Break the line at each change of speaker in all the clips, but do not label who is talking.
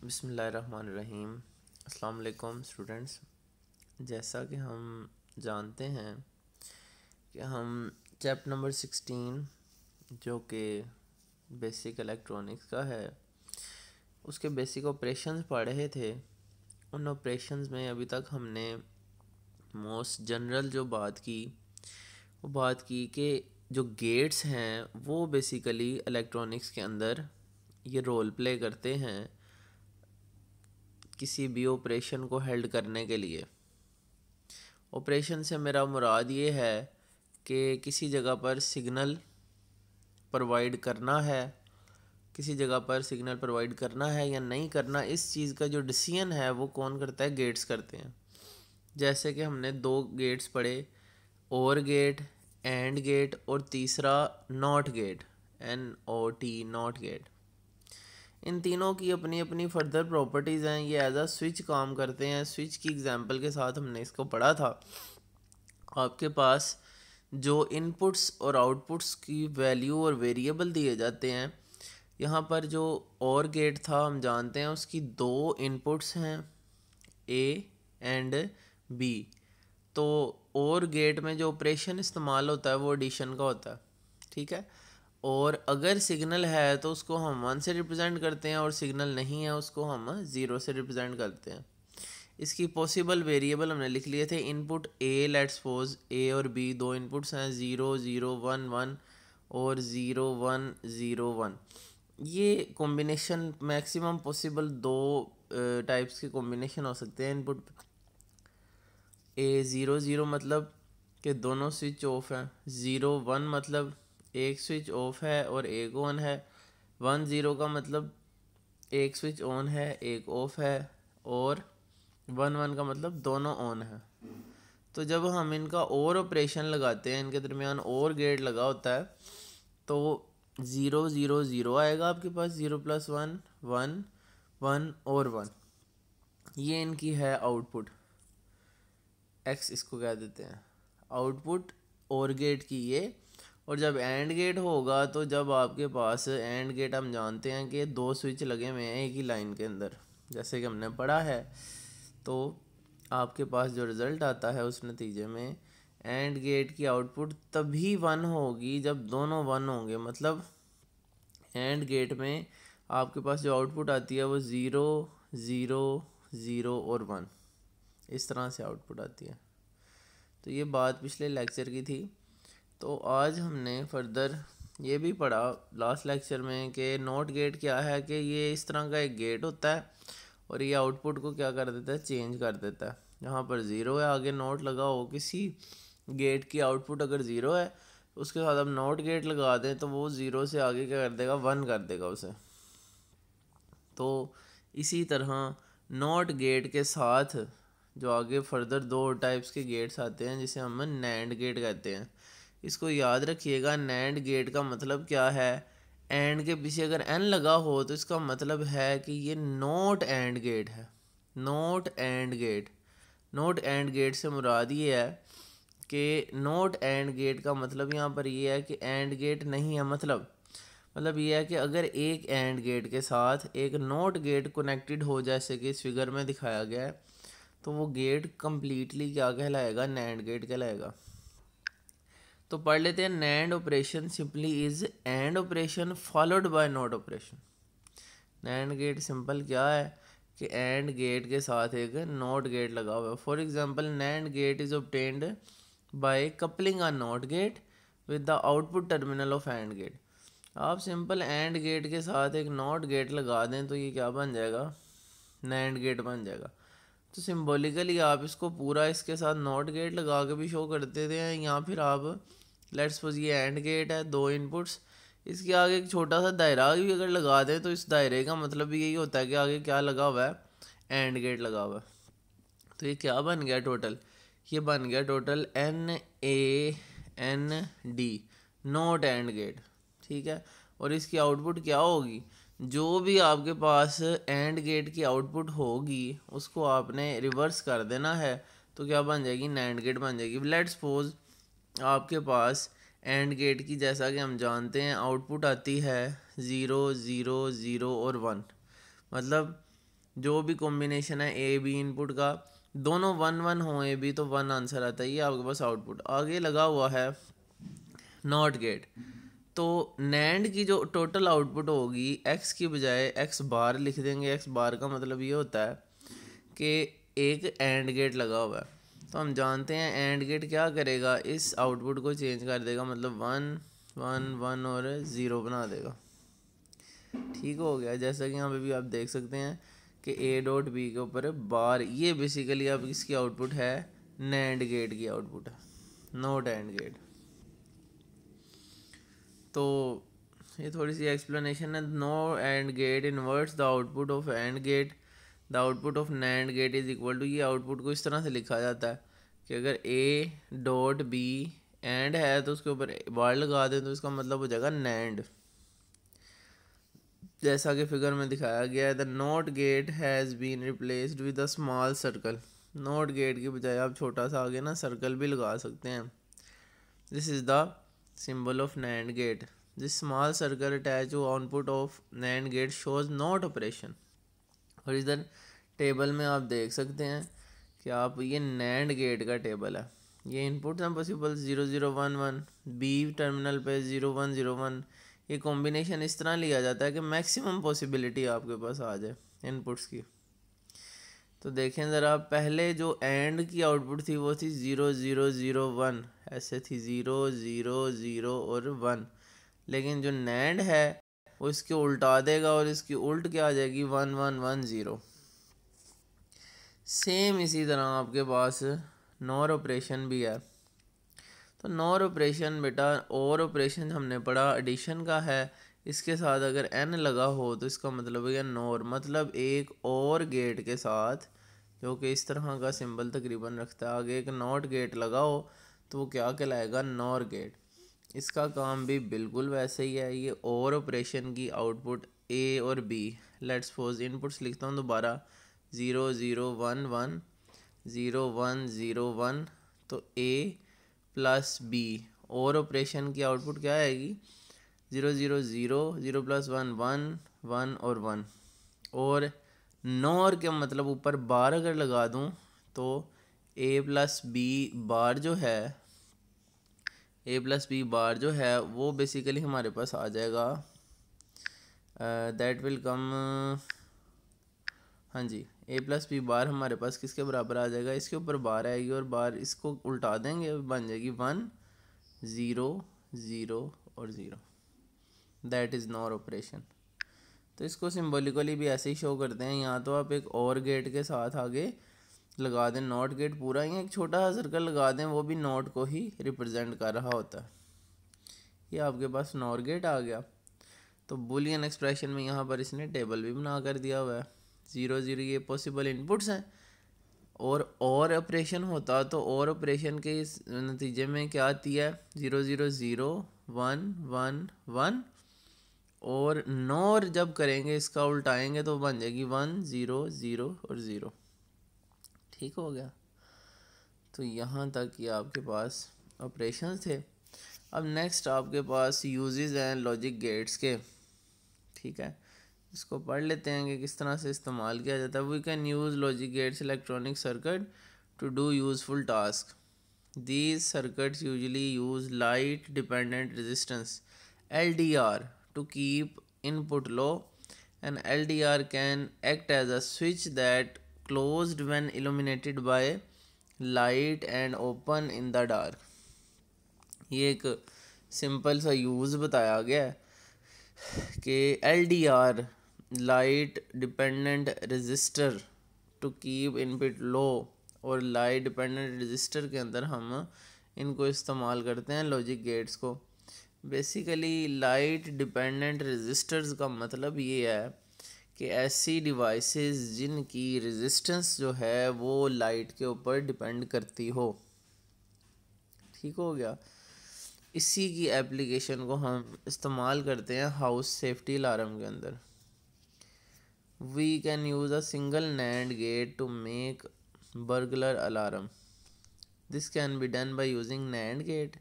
बिस्मिल्लाहिर्रहमानिर्रहीम। अस्सलाम वालेकुम स्टूडेंट्स। जैसा कि हम जानते हैं कि हम चैप्टर नंबर 16 जो कि बेसिक इलेक्ट्रॉनिक्स का है उसके बेसिक ऑपरेशंस पढ़ रहे थे। उन ऑपरेशंस में अभी तक हमने मोस्ट जनरल जो बात की वो बात की कि जो गेट्स हैं वो बेसिकली इलेक्ट्रॉनिक्स के अंदर ये रोल प्ले करते हैं किसी भी ऑपरेशन को हेल्ड करने के लिए। ऑपरेशन से मेरा मुराद ये है कि किसी जगह पर सिग्नल प्रोवाइड करना है, किसी जगह पर सिग्नल प्रोवाइड करना है या नहीं करना, इस चीज़ का जो डिसीजन है वो कौन करता है? गेट्स करते हैं। जैसे कि हमने दो गेट्स पढ़े, और गेट, एंड गेट और तीसरा not gate, NOT, not gate. इन तीनों की अपनी अपनी फर्दर प्रॉपर्टीज़ हैं। ये एज अ स्विच काम करते हैं। स्विच की एग्जांपल के साथ हमने इसको पढ़ा था। आपके पास जो इनपुट्स और आउटपुट्स की वैल्यू और वेरिएबल दिए जाते हैं, यहाँ पर जो और गेट था हम जानते हैं उसकी दो इनपुट्स हैं A एंड B। तो और गेट में जो ऑपरेशन इस्तेमाल होता है वो एडिशन का होता है, ठीक है। और अगर सिग्नल है तो उसको हम 1 से रिप्रेजेंट करते हैं और सिग्नल नहीं है उसको हम 0 से रिप्रेजेंट करते हैं। इसकी पॉसिबल वेरिएबल हमने लिख लिए थे। Input A, let's suppose A और B दो इनपुट्स हैं, 0 0 1 1 और 0 1 0 1। ये कॉम्बिनेशन मैक्सिमम पॉसिबल दो टाइप्स के कॉम्बिनेशन हो सकते हैं इनपुट। A 0 0 मतलब कि दोनों स्विच ऑफ हैं, 0 1 मतलब एक स्विच ऑफ है और एक ऑन है, 1 0 का मतलब एक स्विच ऑन है एक ऑफ है, और 1 1 का मतलब दोनों ऑन है। तो जब हम इनका और ऑपरेशन लगाते हैं, इनके दरमियान और गेट लगा होता है, तो 0 0 0 आएगा आपके पास, 0 + 1 1 1 और 1। ये इनकी है आउटपुट, X इसको कह देते हैं आउटपुट और गेट की ये। और जब एंड गेट होगा तो जब आपके पास एंड गेट, हम जानते हैं कि दो स्विच लगे हुए हैं एक ही लाइन के अंदर, जैसे कि हमने पढ़ा है। तो आपके पास जो रिज़ल्ट आता है उस नतीजे में एंड गेट की आउटपुट तभी 1 होगी जब दोनों 1 होंगे। मतलब एंड गेट में आपके पास जो आउटपुट आती है वो 0 0 0 और 1, इस तरह से आउटपुट आती है। तो ये बात पिछले लेक्चर की थी। तो आज हमने फर्दर ये भी पढ़ा लास्ट लेक्चर में कि नॉट गेट क्या है, कि ये इस तरह का एक गेट होता है और ये आउटपुट को क्या कर देता है? चेंज कर देता है। यहाँ पर 0 है, आगे नोट लगा हो, किसी गेट की आउटपुट अगर 0 है उसके साथ अब नॉट गेट लगा दें तो वो 0 से आगे क्या कर देगा? 1 कर देगा उसे। तो इसी तरह नॉट गेट के साथ जो आगे फर्दर दो टाइप्स के गेट्स आते हैं जिसे हम नैंड गेट कहते हैं। इसको याद रखिएगा, नैंड गेट का मतलब क्या है? एंड के पीछे अगर एन लगा हो तो इसका मतलब है कि ये नॉट एंड गेट है। Not and gate, not and gate से मुराद ये है कि नॉट एंड गेट का मतलब यहाँ पर ये है कि एंड गेट नहीं है। मतलब ये है कि अगर एक एंड गेट के साथ एक नॉट गेट कनेक्टेड हो, जैसे कि इस फिगर में दिखाया गया है, तो वो गेट कंप्लीटली क्या कहलाएगा? नैंड गेट कहलाएगा। तो पढ़ लेते हैं। NAND operation simply is and operation followed by not operation. NAND gate simple क्या है कि एंड गेट के साथ एक नॉट गेट लगा हुआ है। For example, NAND gate is obtained by coupling a not gate with the output terminal of and gate. आप सिंपल एंड गेट के साथ एक नॉट गेट लगा दें तो ये क्या बन जाएगा? नैंड गेट बन जाएगा। तो सिंबॉलिकली आप इसको पूरा इसके साथ नॉट गेट लगा के भी शो कर देते हैं, या फिर आप लेट्स सपोज ये एंड गेट है, दो इनपुट्स, इसके आगे एक छोटा सा दायरा भी अगर लगा दें तो इस दायरे का मतलब भी यही होता है कि आगे क्या लगा हुआ है? एंड गेट लगा हुआ है। तो ये क्या बन गया टोटल? ये बन गया total NAND, not and gate, ठीक है। और इसकी आउटपुट क्या होगी? जो भी आपके पास एंड गेट की आउटपुट होगी उसको आपने रिवर्स कर देना है, तो क्या बन जाएगी? नैंड गेट बन जाएगी। लेट्स सपोज आपके पास एंड गेट की, जैसा कि हम जानते हैं, आउटपुट आती है 0 0 0 और 1। मतलब जो भी कॉम्बिनेशन है ए बी इनपुट का, दोनों 1 1 हो ए बी तो 1 आंसर आता है। ये आपके पास आउटपुट। आगे लगा हुआ है नॉट गेट। तो नैंड की जो टोटल आउटपुट होगी एक्स की बजाय एक्स बार लिख देंगे। एक्स बार का मतलब ये होता है कि एक एंड गेट लगा हुआ है। तो हम जानते हैं एंड गेट क्या करेगा, इस आउटपुट को चेंज कर देगा, मतलब 1 1 1 और 0 बना देगा। ठीक हो गया। जैसा कि यहाँ पे भी आप देख सकते हैं कि ए डॉट बी के ऊपर बार, ये बेसिकली अब इसकी आउटपुट है, नैंड गेट की आउटपुट है, नॉट एंड गेट। तो ये थोड़ी सी एक्सप्लेनेशन है। No and gate inverts the output of and gate, the output of NAND gate is equal to, ये आउटपुट को इस तरह से लिखा जाता है कि अगर ए डॉट बी एंड है तो उसके ऊपर बार लगा दें तो इसका मतलब हो जाएगा नैंड। जैसा कि फिगर में दिखाया गया है, the not gate has been replaced with a small circle. Not gate की बजाय आप छोटा सा आगे ना सर्कल भी लगा सकते हैं। This is the symbol of NAND gate. This small circle attach to output of NAND gate shows not operation. और इधर टेबल में आप देख सकते हैं कि आप ये नैंड गेट का टेबल है। ये इनपुट हैं पॉसिबल 0 0 1 1, बी टर्मिनल पे 0 1 0 1। ये कॉम्बिनेशन इस तरह लिया जाता है कि मैक्सिमम पॉसिबिलिटी आपके पास आ जाए इनपुट्स की। तो देखें ज़रा, पहले जो एंड की आउटपुट थी वो थी 0 0 0 1, ऐसे थी 0 0 0 और 1। लेकिन जो नैंड है वो इसके उल्टा देगा और इसकी उल्ट क्या आ जाएगी, 1 1 1 0। सेम इसी तरह आपके पास नॉर ऑपरेशन भी है। तो नॉर ऑपरेशन बेटा, और ऑपरेशन हमने पढ़ा एडिशन का है, इसके साथ अगर एन लगा हो तो इसका मतलब है नॉर, मतलब एक और गेट के साथ जो कि इस तरह का सिंबल तकरीबन रखता है, आगे एक नॉट गेट लगा हो तो वो क्या कहलाएगा, नॉर गेट। इसका काम भी बिल्कुल वैसे ही है। ये और ऑपरेशन की आउटपुट ए और बी, लेट्स सपोज इनपुट्स लिखता हूँ दोबारा, 0 0 1 1 0 1 0 1। तो ए प्लस बी और ऑपरेशन की आउटपुट क्या आएगी, 0 0 0 0 प्लस 1 1 1 और 1। और नॉर के मतलब ऊपर बार अगर लगा दूं तो ए प्लस बी बार जो है, ए प्लस बी बार जो है वो बेसिकली हमारे पास आ जाएगा, दैट विल कम, हाँ जी, ए प्लस बी बार हमारे पास किसके बराबर आ जाएगा, इसके ऊपर बार आएगी और बार इसको उल्टा देंगे बन जाएगी 1 0 0 और 0। That is nor operation. तो इसको सिम्बोलिकली भी ऐसे ही शो करते हैं। यहाँ तो आप एक और गेट के साथ आगे लगा दें नॉट गेट पूरा, या एक छोटा सा सर्कल लगा दें, वो भी नॉट को ही रिप्रेजेंट कर रहा होता है। ये आपके पास नॉर गेट आ गया। तो बुलियन एक्सप्रेशन में यहाँ पर इसने टेबल भी बना कर दिया हुआ है। 0 0 ये पॉसिबल इनपुट्स हैं। और ऑपरेशन होता तो और ऑपरेशन के इस नतीजे में क्या आती है, 0 0 0 1 1 1। और नॉर जब करेंगे इसका उल्टाएंगे तो बन जाएगी 1 0 0 और 0। ठीक हो गया। तो यहाँ तक ये आपके पास ऑपरेशन थे। अब नेक्स्ट आपके पास यूजेस हैं लॉजिक गेट्स के। ठीक है, इसको पढ़ लेते हैं कि किस तरह से इस्तेमाल किया जाता है। We can use logic gates electronic circuit to do useful task. These circuits usually use light dependent resistance LDR to keep input low, and LDR can act as a switch that closed when illuminated by light and open in the dark. ये एक simple सा use बताया गया है कि LDR light dependent register to keep input low, और light dependent register के अंदर हम इनको इस्तेमाल करते हैं लॉजिक गेट्स को। बेसिकली लाइट डिपेंडेंट रजिस्टर्स का मतलब ये है कि ऐसी डिवाइसेस जिनकी रेजिस्टेंस जो है वो लाइट के ऊपर डिपेंड करती हो। ठीक हो गया। इसी की एप्लीकेशन को हम इस्तेमाल करते हैं हाउस सेफ्टी अलार्म के अंदर। We can use a single NAND gate to make burglar alarm. This can be done by using NAND gate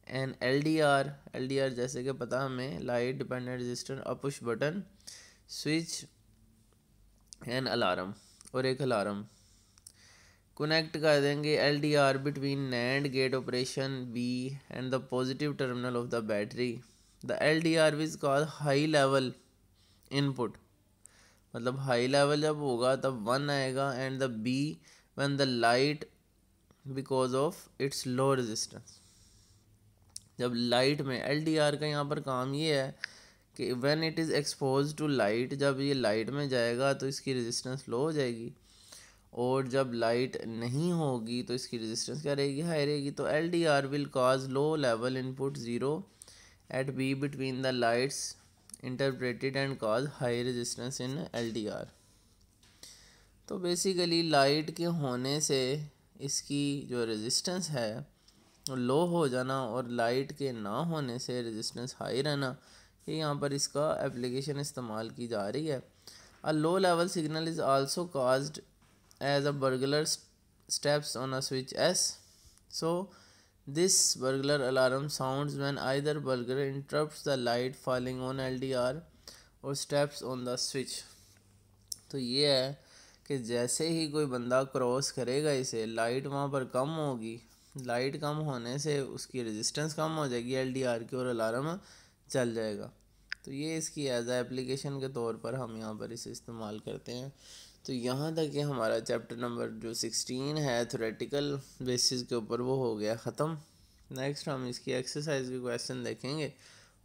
and LDR जैसे कि पता हमें light dependent register, a push button switch an alarm और एक alarm connect कर देंगे LDR between NAND gate operation B and the positive terminal of the battery. The LDR is called high level input, मतलब high level जब होगा तब 1 आएगा, and the B when the light because of its low resistance. जब light में LDR का यहाँ पर काम ये है कि when it is expose to light, जब ये लाइट में जाएगा तो इसकी रेजिस्टेंस लो हो जाएगी, और जब लाइट नहीं होगी तो इसकी रेजिस्टेंस क्या रहेगी, हाई रहेगी। तो LDR will cause low level input zero at B between the lights interpreted and cause high resistance in LDR। तो बेसिकली लाइट के होने से इसकी जो रेजिस्टेंस है लो हो जाना और लाइट के ना होने से रेजिस्टेंस हाई रहना, ये यहाँ पर इसका एप्लीकेशन इस्तेमाल की जा रही है। A low level signal is also caused as a burglar steps on a switch S, so this burglar alarm sounds when either burglar interrupts the light falling on LDR or steps on the switch। तो ये है कि जैसे ही कोई बंदा cross करेगा इसे, light वहाँ पर कम होगी, लाइट कम होने से उसकी रेजिस्टेंस कम हो जाएगी LDR की और अलार्म चल जाएगा। तो ये इसकी एज आ एप्लीकेशन के तौर पर हम यहाँ पर इसे इस्तेमाल करते हैं। तो यहाँ तक कि हमारा चैप्टर नंबर जो 16 है थ्योरेटिकल बेसिस के ऊपर वो हो गया ख़त्म। नेक्स्ट हम इसकी एक्सरसाइज के क्वेश्चन देखेंगे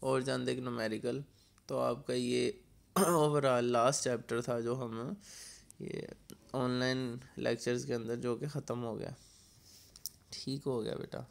और चंद एक न्यूमेरिकल। तो आपका ये ओवरऑल लास्ट चैप्टर था जो हम ये ऑनलाइन लेक्चर्स के अंदर जो कि ख़त्म हो गया। ठीक हो गया बेटा।